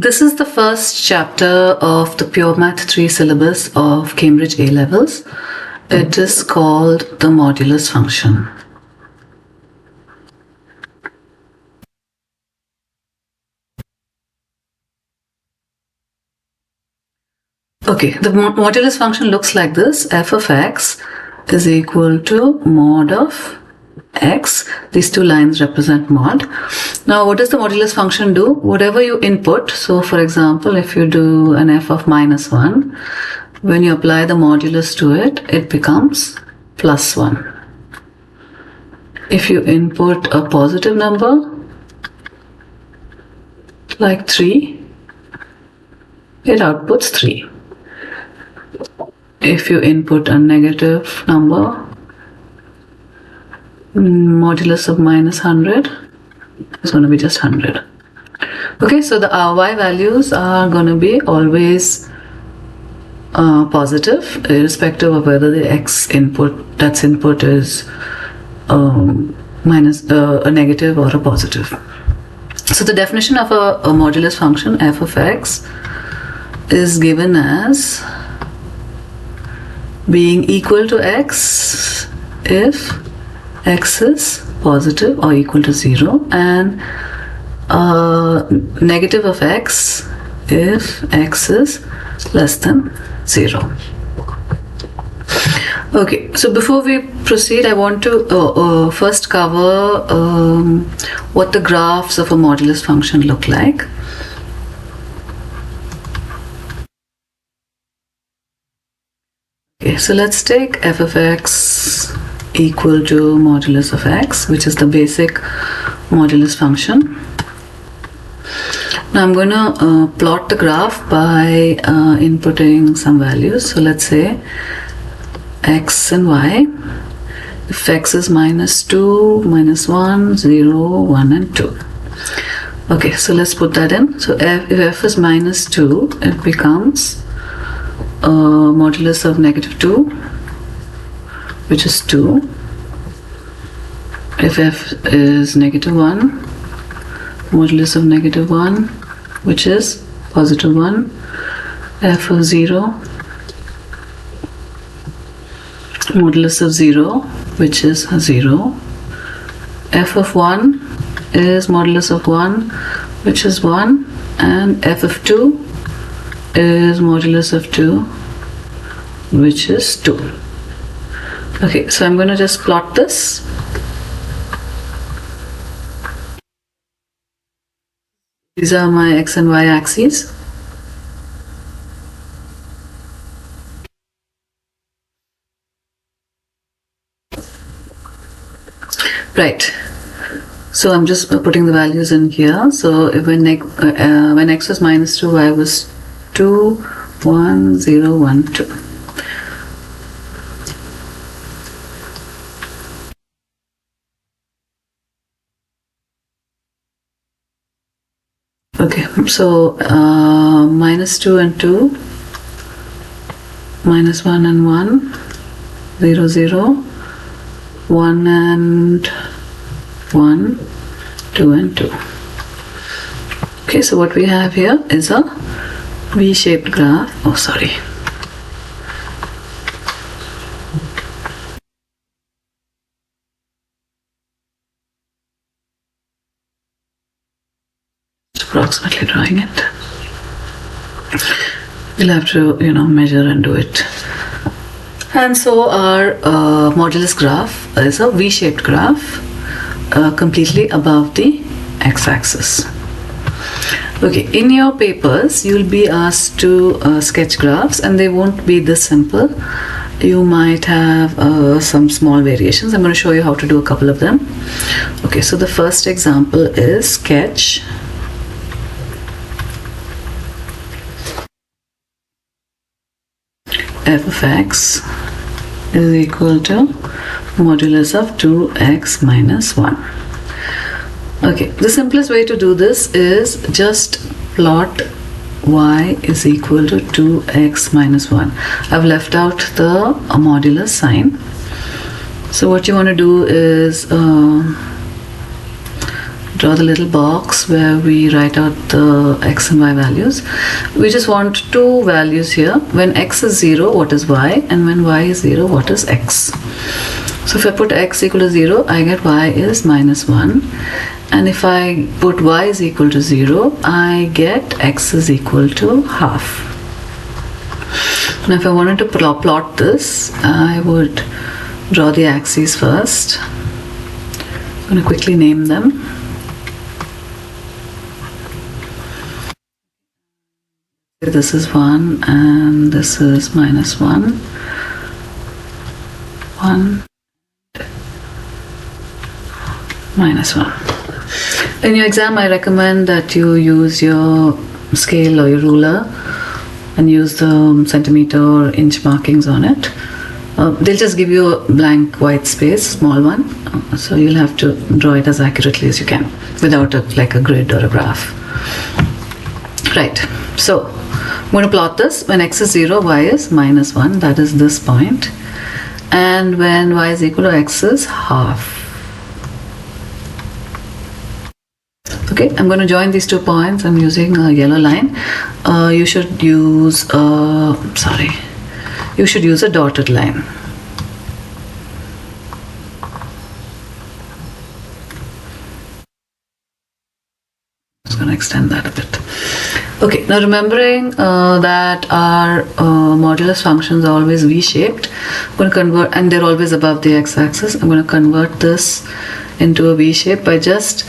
This is the first chapter of the Pure Math 3 syllabus of Cambridge A-levels. It is called the modulus function. Okay, the modulus function looks like this. F of x is equal to mod of x. These two lines represent mod. Now, what does the modulus function do? Whatever you input, so for example, if you do an f of minus 1, when you apply the modulus to it, it becomes plus 1. If you input a positive number, like 3, it outputs 3. If you input a negative number, modulus of minus 100 is going to be just 100. Okay, so the y values are going to be always positive, irrespective of whether the x input, that's input, is a negative or a positive. So the definition of a modulus function, f of x, is given as being equal to x if x is positive or equal to 0, and negative of x if x is less than 0. Okay, so before we proceed, I want to first cover what the graphs of a modulus function look like. Okay, so let's take f of x equal to modulus of x, which is the basic modulus function. Now I'm going to plot the graph by inputting some values. So let's say x and y. If x is minus 2, minus 1, 0, 1 and 2. Okay, so let's put that in. So if f is minus 2, it becomes modulus of negative 2, which is 2. If f is negative 1, modulus of negative 1, which is positive 1. F of 0, modulus of 0, which is 0. F of 1 is modulus of 1, which is 1. And f of 2 is modulus of 2, which is 2. Okay, so I'm going to just plot this. These are my x and y axes. Right. So I'm just putting the values in here. So when x was minus 2, y was 2, 1, 0, 1, 2. Okay, so minus 2 and 2, minus 1 and 1, 0, 0, 1 and 1, 2 and 2. Okay, so what we have here is a V-shaped graph. Oh, sorry. Approximately drawing it. We'll have to, measure and do it. And so our modulus graph is a V-shaped graph, completely above the x-axis. Okay, in your papers, you'll be asked to sketch graphs, and they won't be this simple. You might have some small variations. I'm going to show you how to do a couple of them. Okay, so the first example is sketch f of x is equal to modulus of 2x minus 1. Okay, the simplest way to do this is just plot y is equal to 2x minus 1. I've left out the modulus sign. So what you want to do is draw the little box where we write out the x and y values. We just want two values here. When x is 0, what is y? And when y is 0, what is x? So if I put x equal to 0, I get y is -1. And if I put y is equal to 0, I get x is equal to half. Now if I wanted to plot this, I would draw the axes first. I'm going to quickly name them. This is 1 and this is -1. 1, -1. In your exam, I recommend that you use your scale or your ruler and use the centimeter or inch markings on it. They'll just give you a blank white space, small one, so you'll have to draw it as accurately as you can without like a grid or a graph. Right, so I'm going to plot this. When x is 0, y is -1, that is this point. And when y is equal to x is half. Okay, I'm going to join these 2 points. I'm using a yellow line. You should use a dotted line. I'm just going to extend that a bit. Okay, now remembering that our modulus functions are always V-shaped, I'm going to convert, and they're always above the x-axis. I'm going to convert this into a V-shape by just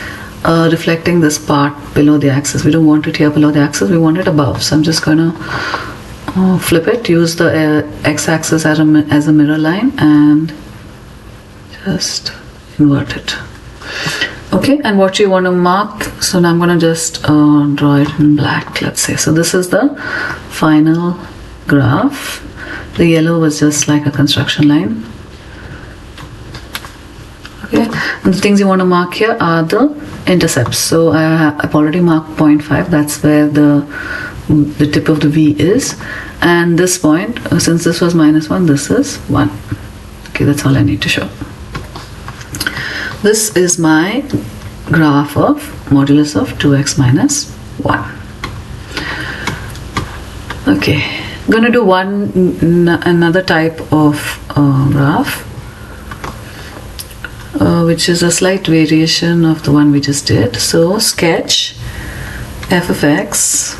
reflecting this part below the axis. We don't want it here below the axis, we want it above. So I'm just going to flip it, use the x-axis as a mirror line and just invert it. Okay, and what you want to mark, so now I'm going to just draw it in black, let's say. So this is the final graph. The yellow was just like a construction line. Okay, and the things you want to mark here are the intercepts. So I've already marked 0.5, that's where the tip of the V is. And this point, since this was -1, this is 1. Okay, that's all I need to show. This is my graph of modulus of 2x minus 1. Okay, I'm going to do another type of graph, which is a slight variation of the one we just did. So sketch f of x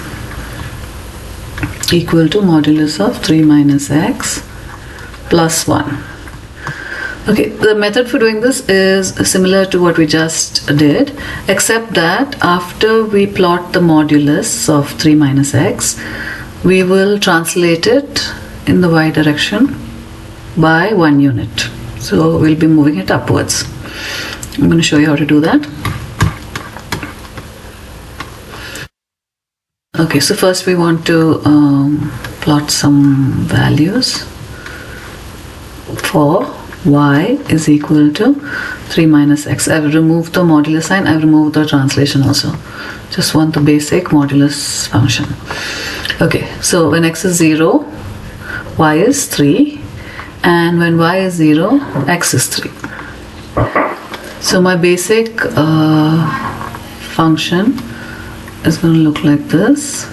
equal to modulus of 3 minus x plus 1. Okay, the method for doing this is similar to what we just did, except that after we plot the modulus of 3 minus x, we will translate it in the y direction by 1 unit. So we'll be moving it upwards. I'm going to show you how to do that. Okay, so first we want to plot some values for y is equal to 3 minus x. I've removed the modulus sign, I've removed the translation also. Just want the basic modulus function. Okay, so when x is 0, y is 3, and when y is 0, x is 3. So my basic function is going to look like this.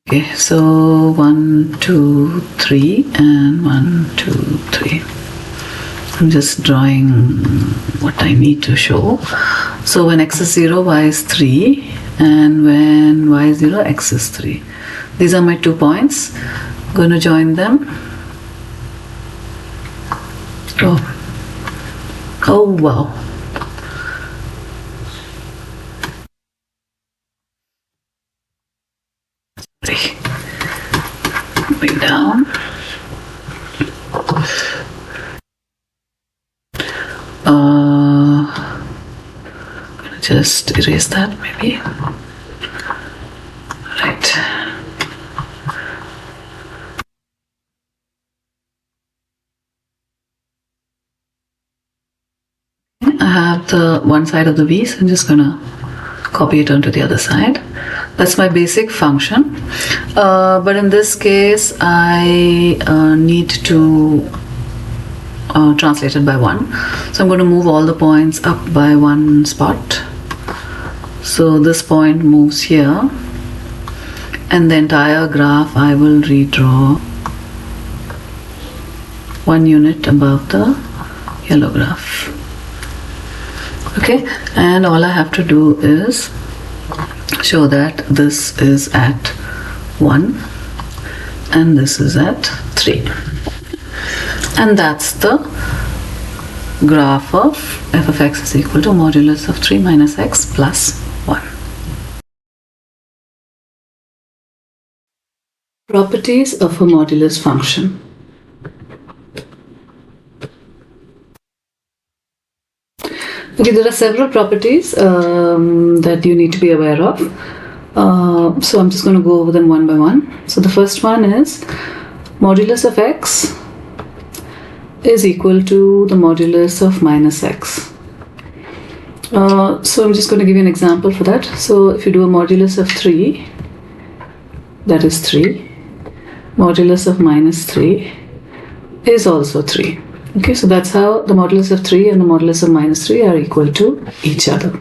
Okay, so 1, 2, 3 and 1, 2, 3. I'm just drawing what I need to show. So when x is 0, y is 3, and when y is 0, x is 3. These are my 2 points. I'm going to join them. Oh wow. Moving down. I'm gonna just erase that maybe. Right. I have the one side of the V, so I'm just gonna copy it onto the other side. That's my basic function. But in this case, I need to translate it by 1. So I'm going to move all the points up by 1 spot. So this point moves here, and the entire graph I will redraw 1 unit above the yellow graph. Okay, and all I have to do is show that this is at 1 and this is at 3. And that's the graph of f of x is equal to modulus of 3 minus x plus 1. Properties of a modulus function. Okay, there are several properties that you need to be aware of. So I'm just going to go over them one by one. So the first one is modulus of x is equal to the modulus of minus x. So I'm just going to give you an example for that. So if you do a modulus of 3, that is 3. Modulus of minus 3 is also 3. Okay, so that's how the modulus of 3 and the modulus of minus 3 are equal to each other.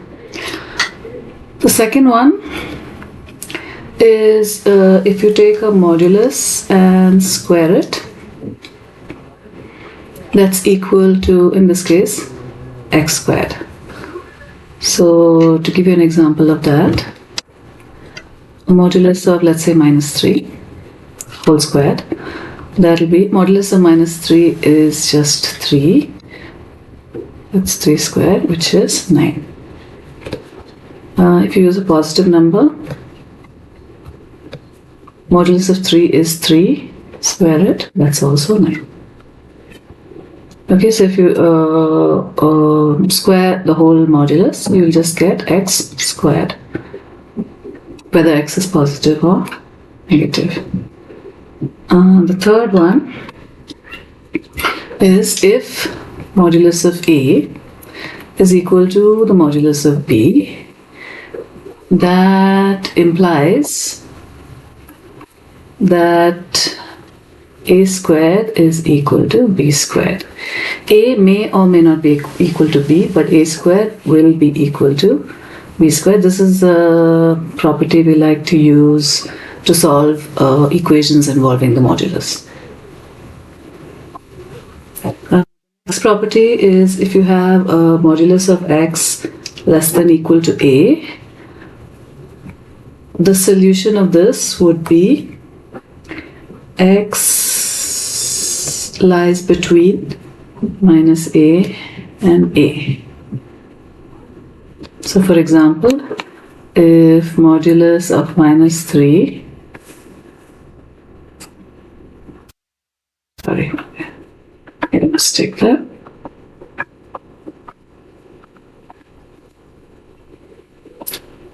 The second one is if you take a modulus and square it, that's equal to, in this case, x squared. So to give you an example of that, a modulus of, let's say, minus 3 whole squared, that will be modulus of minus 3 is just 3. That's 3 squared, which is 9. If you use a positive number, modulus of 3 is 3, square it, that's also 9. Okay, so if you square the whole modulus, you will just get x squared, whether x is positive or negative. The third one is if modulus of A is equal to the modulus of B, that implies that A squared is equal to B squared. A may or may not be equal to B, but A squared will be equal to B squared. This is a property we like to use to solve equations involving the modulus. This property is if you have a modulus of x less than equal to A, the solution of this would be x lies between minus A and A. So for example, if modulus of minus 3, sorry, I made a mistake there.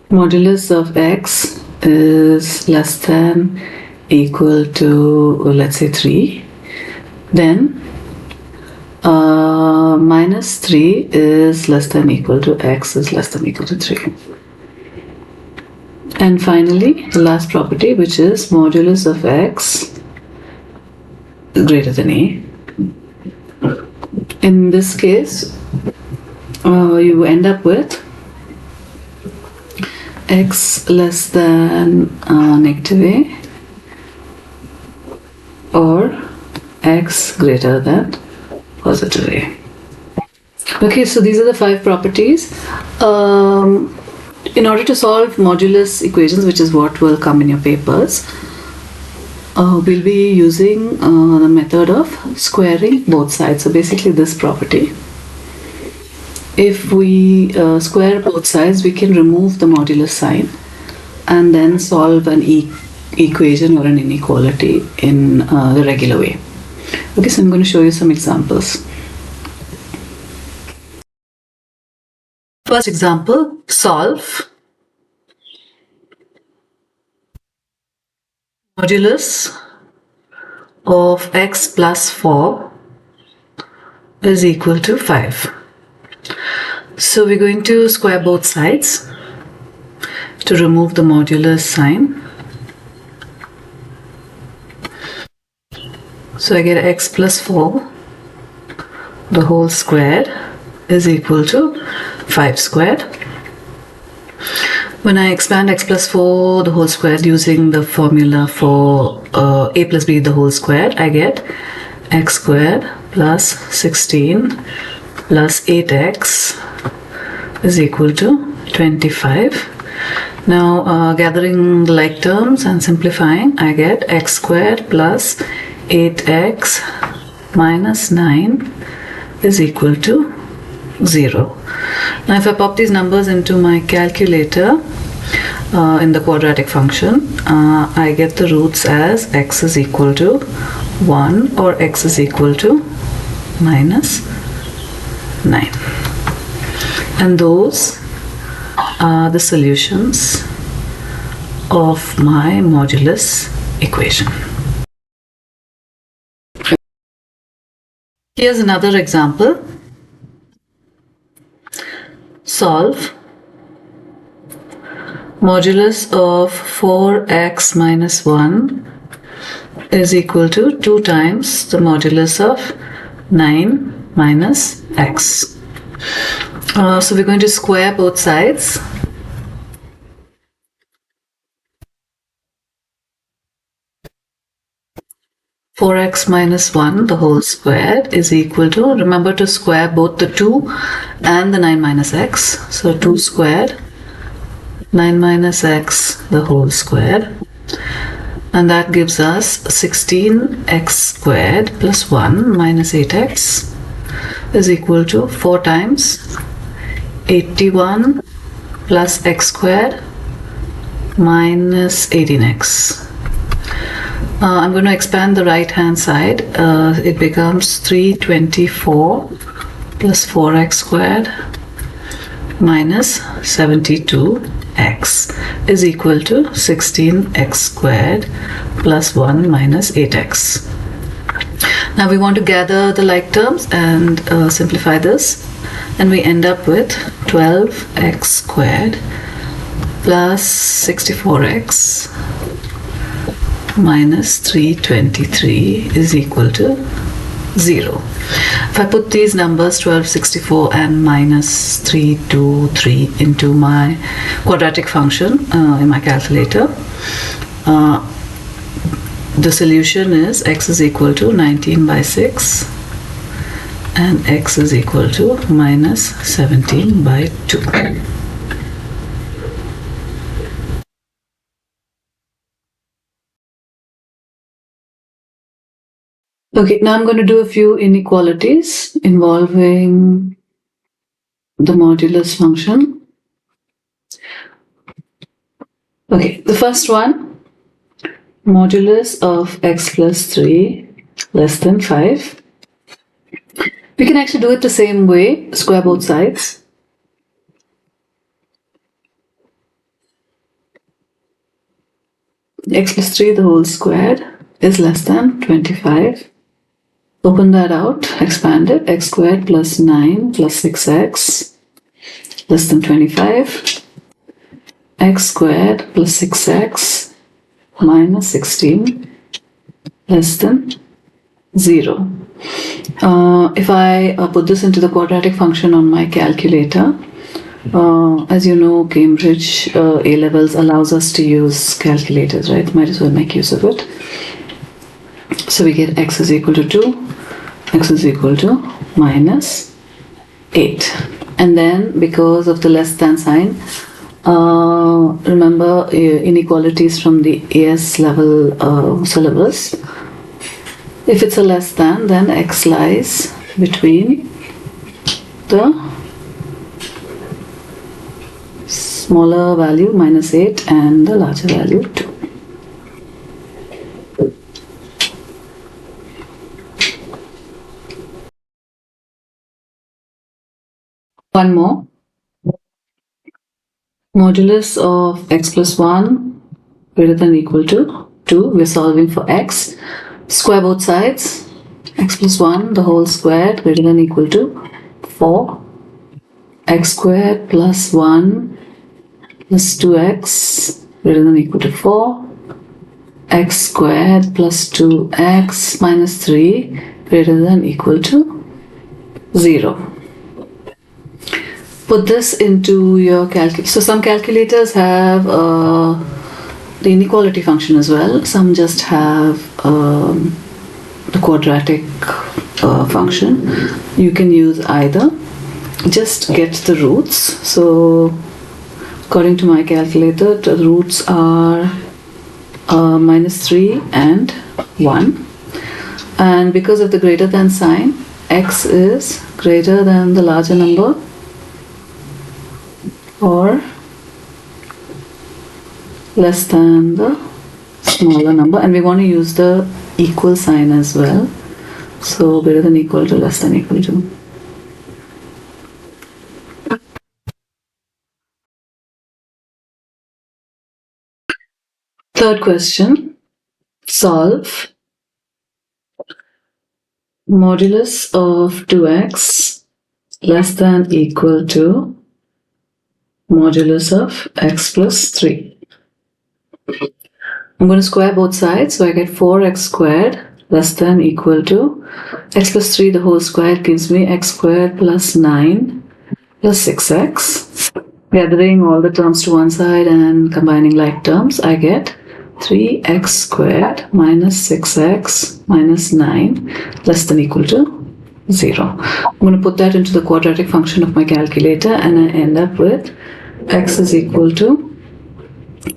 Modulus of x is less than equal to, let's say, 3, then minus 3 is less than equal to x is less than equal to 3. And finally, the last property, which is modulus of x is greater than A. In this case, you end up with x less than negative A or x greater than positive A. Okay, so these are the 5 properties. In order to solve modulus equations, which is what will come in your papers, we'll be using the method of squaring both sides. So basically this property. If we square both sides, we can remove the modulus sign and then solve an equation or an inequality in the regular way. Okay, so I'm going to show you some examples. First example, solve modulus of x plus 4 is equal to 5. So we're going to square both sides. to remove the modulus sign. So I get x plus 4 the whole squared is equal to 5 squared. When I expand x plus 4 the whole squared using the formula for a plus b the whole squared, I get x squared plus 16 plus 8x is equal to 25. Now gathering the like terms and simplifying, I get x squared plus 8x minus 9 is equal to 0. Now if I pop these numbers into my calculator in the quadratic function, I get the roots as x is equal to 1 or x is equal to minus 9. And those are the solutions of my modulus equation. Here's another example. Solve modulus of 4x minus 1 is equal to 2 times the modulus of 9 minus x. So we're going to square both sides. Four x minus 1 the whole squared is equal to, remember to square both the 2 and the 9 minus x. So 2 squared 9 minus x the whole squared, and that gives us 16x squared plus 1 minus 8x is equal to 4 times 81 plus x squared minus 18x. I'm going to expand the right hand side. It becomes 324 plus 4x squared minus 72x is equal to 16x squared plus 1 minus 8x. Now we want to gather the like terms and simplify this, and we end up with 12x squared plus 64x minus 323 is equal to 0. If I put these numbers 1264 and minus 323 into my quadratic function in my calculator, the solution is x is equal to 19 by 6 and x is equal to minus 17 by 2. Okay, now I'm going to do a few inequalities involving the modulus function. Okay, the first one, modulus of x plus 3 less than 5. We can actually do it the same way, square both sides. X plus 3 the whole squared is less than 25. Open that out, expand it, x squared plus 9 plus 6x less than 25, x squared plus 6x minus 16 less than 0. If I put this into the quadratic function on my calculator, as you know, Cambridge A-levels allows us to use calculators, right? Might as well make use of it. So we get x is equal to 2, x is equal to minus 8. And then because of the less than sign, remember inequalities from the AS level syllabus. If it's a less than, then x lies between the smaller value minus 8 and the larger value 2. One more. Modulus of x plus 1 greater than or equal to 2. We're solving for x. Square both sides. X plus 1 the whole squared greater than or equal to 4. X squared plus 1 plus 2x greater than or equal to 4, x squared plus 2x minus 3 greater than or equal to 0. Put this into your calculator. So some calculators have the inequality function as well. Some just have the quadratic function. You can use either. Just get the roots. So according to my calculator, the roots are minus 3 and 1. And because of the greater than sign, x is greater than the larger number or less than the smaller number, and we want to use the equal sign as well. So greater than equal to, less than equal to. Third question, solve modulus of 2x less than equal to modulus of x plus 3. I'm going to square both sides, so I get 4x squared less than equal to x plus 3 the whole square gives me x squared plus 9 plus 6x. Gathering all the terms to one side and combining like terms, I get 3x squared minus 6x minus 9 less than equal to 0. I'm going to put that into the quadratic function of my calculator, and I end up with x is equal to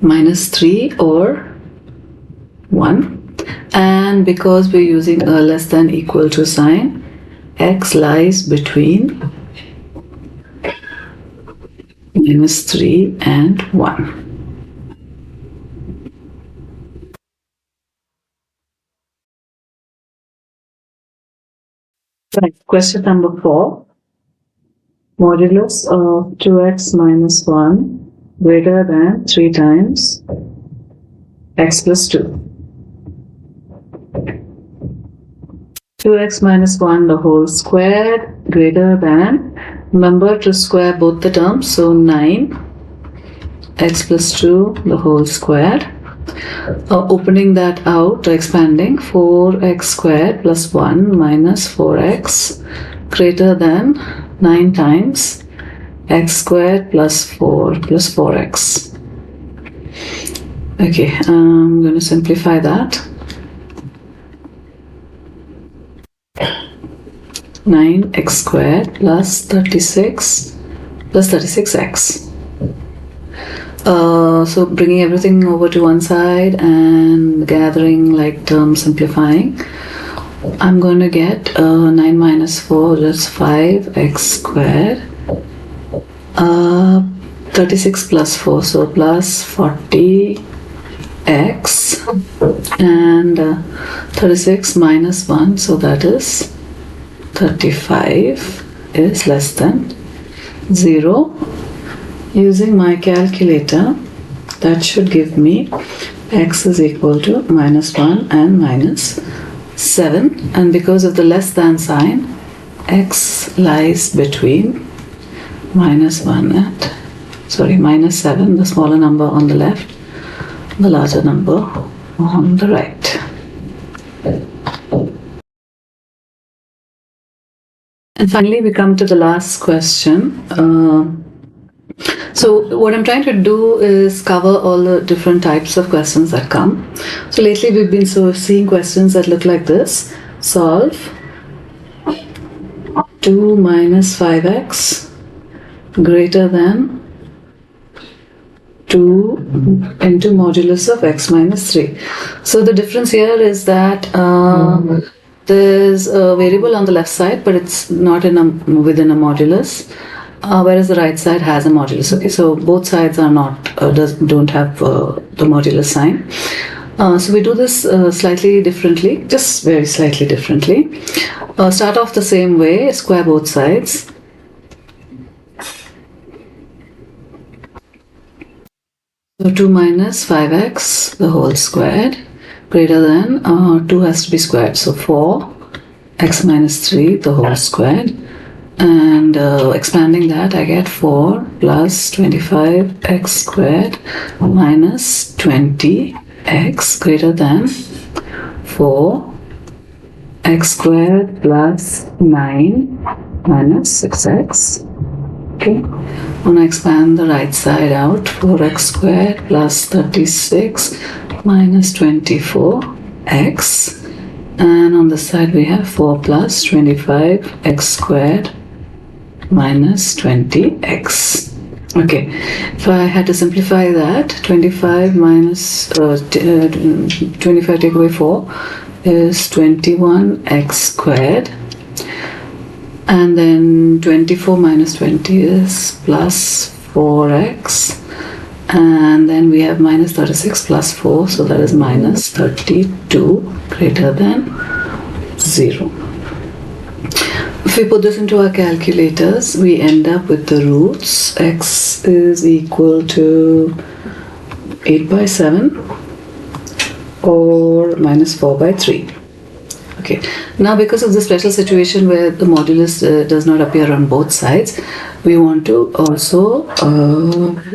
minus 3 or 1. And because we're using a less than equal to sign, x lies between minus 3 and 1. Right. Question number 4. Modulus of 2x minus 1 greater than 3 times x plus 2. 2x minus 1 the whole squared greater than, remember to square both the terms, so 9 x plus 2 the whole squared. Opening that out, expanding, 4x squared plus 1 minus 4x greater than 9 times x squared plus 4 plus 4x. Okay, I'm going to simplify that. 9x squared plus 36 plus 36x. So bringing everything over to one side and gathering like terms, simplifying, I'm going to get 9 minus 4, that's 5x squared, 36 plus 4, so plus 40x, and 36 minus 1, so that is 35 is less than 0. Using my calculator, that should give me x is equal to minus 1 and minus 7, and because of the less than sign, x lies between minus 1 and, minus 7, the smaller number on the left, the larger number on the right. And finally, we come to the last question. So what I'm trying to do is cover all the different types of questions that come. So lately we've been seeing questions that look like this. Solve 2 minus 5x greater than 2 into modulus of x minus 3. So the difference here is that there's a variable on the left side, but it's not within a modulus. Whereas the right side has a modulus. Okay, so both sides are not don't have the modulus sign. So we do this slightly differently, just very slightly differently. Start off the same way, square both sides. So 2 minus 5x the whole squared greater than 2 has to be squared, so 4x minus 3 the whole squared and expanding that, I get 4 plus 25x squared minus 20x greater than 4x squared plus 9 minus 6x. Okay, when I expand the right side out, 4x squared plus 36 minus 24x, and on the side we have 4 plus 25x squared minus 20x. Okay, if I had to simplify that, 25 minus 25 take away 4 is 21x squared, and then 24 minus 20 is plus 4x, and then we have minus 36 plus 4, so that is minus 32 greater than 0. If we put this into our calculators, we end up with the roots. X is equal to 8 by 7 or minus 4 by 3. Okay, now because of the special situation where the modulus does not appear on both sides, we want to also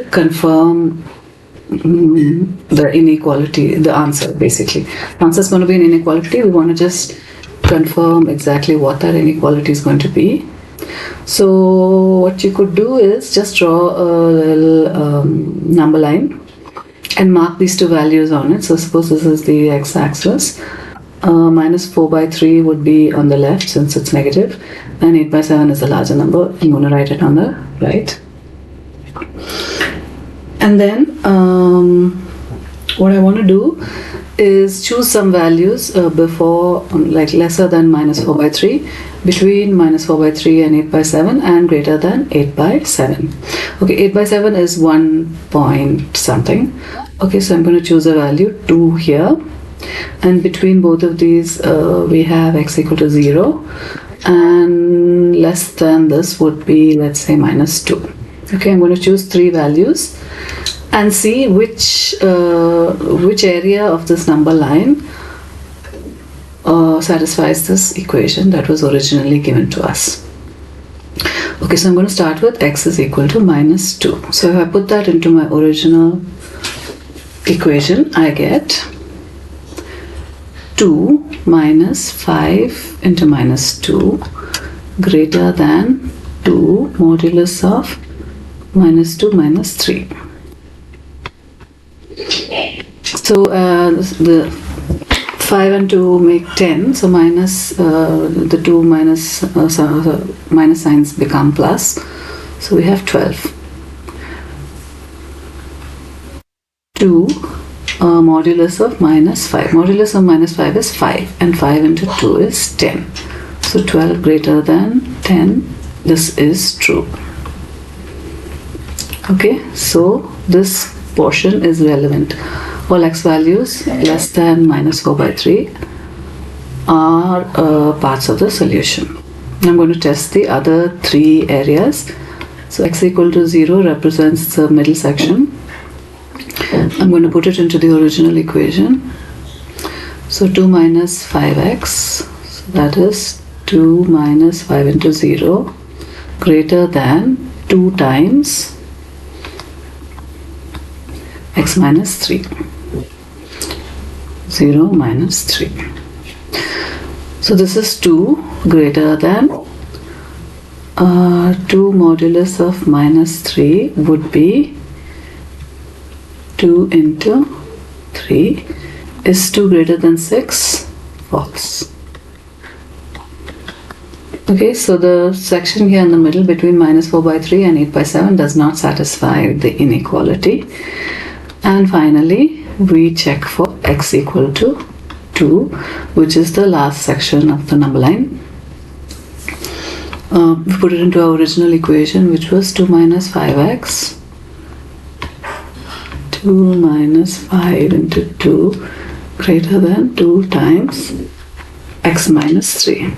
confirm the inequality, the answer basically. The answer is going to be an inequality. We want to just confirm exactly what that inequality is going to be. So what you could do is just draw a little number line and mark these two values on it. So suppose this is the x-axis. Minus 4 by 3 would be on the left since it's negative, and 8 by 7 is a larger number. I'm going to write it on the right. And then what I want to do is choose some values before, like lesser than minus 4 by 3, between minus 4 by 3 and 8 by 7, and greater than 8 by 7. Okay, 8 by 7 is 1 point something. Okay, so I'm going to choose a value 2 here. And between both of these we have x equal to 0, and less than this would be, let's say, minus 2. Okay, I'm going to choose 3 values and see which area of this number line satisfies this equation that was originally given to us. Okay, so I'm going to start with x is equal to minus 2. So if I put that into my original equation, I get 2 minus 5 into minus 2 greater than 2 modulus of minus 2 minus 3. So the 5 and 2 make 10, so minus the 2 minus minus signs become plus, so we have 12. 2 modulus of minus 5. Modulus of minus 5 is 5, and 5 into 2 is 10. So 12 greater than 10, this is true. Okay, so this portion is relevant. All x values less than minus 4 by 3 are parts of the solution. I'm going to test the other 3 areas. So x equal to 0 represents the middle section. I'm going to put it into the original equation. So 2 minus 5x, so that is 2 minus 5 into 0 greater than 2 times x minus 3. 0 minus 3. So this is 2 greater than 2 modulus of minus 3 would be 2 into 3. Is 2 greater than 6? False. Okay, so the section here in the middle between minus 4 by 3 and 8 by 7 does not satisfy the inequality. And finally, we check for x equal to 2, which is the last section of the number line. We put it into our original equation, which was 2 minus 5x. 2 minus 5 into 2 greater than 2 times x minus 3.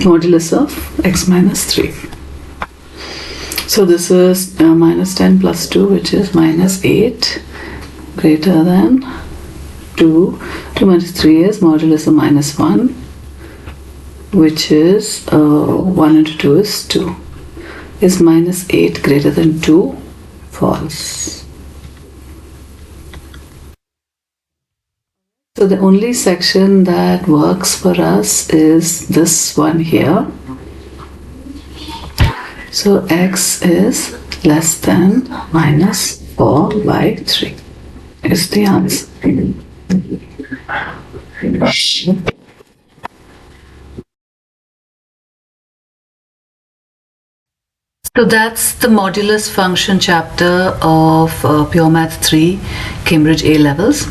Modulus of x minus 3. So this is minus 10 plus 2, which is minus 8 greater than 2. 2 minus 3 is modulus of minus 1. which is 1 into 2 is 2. Is minus 8 greater than 2? False. So the only section that works for us is this one here. So x is less than minus 4 by 3 is the answer. So that's the modulus function chapter of Pure Math 3 Cambridge A levels.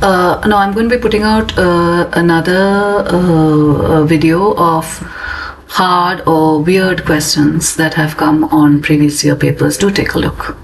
Now I'm going to be putting out another video of hard or weird questions that have come on previous year papers. Do take a look.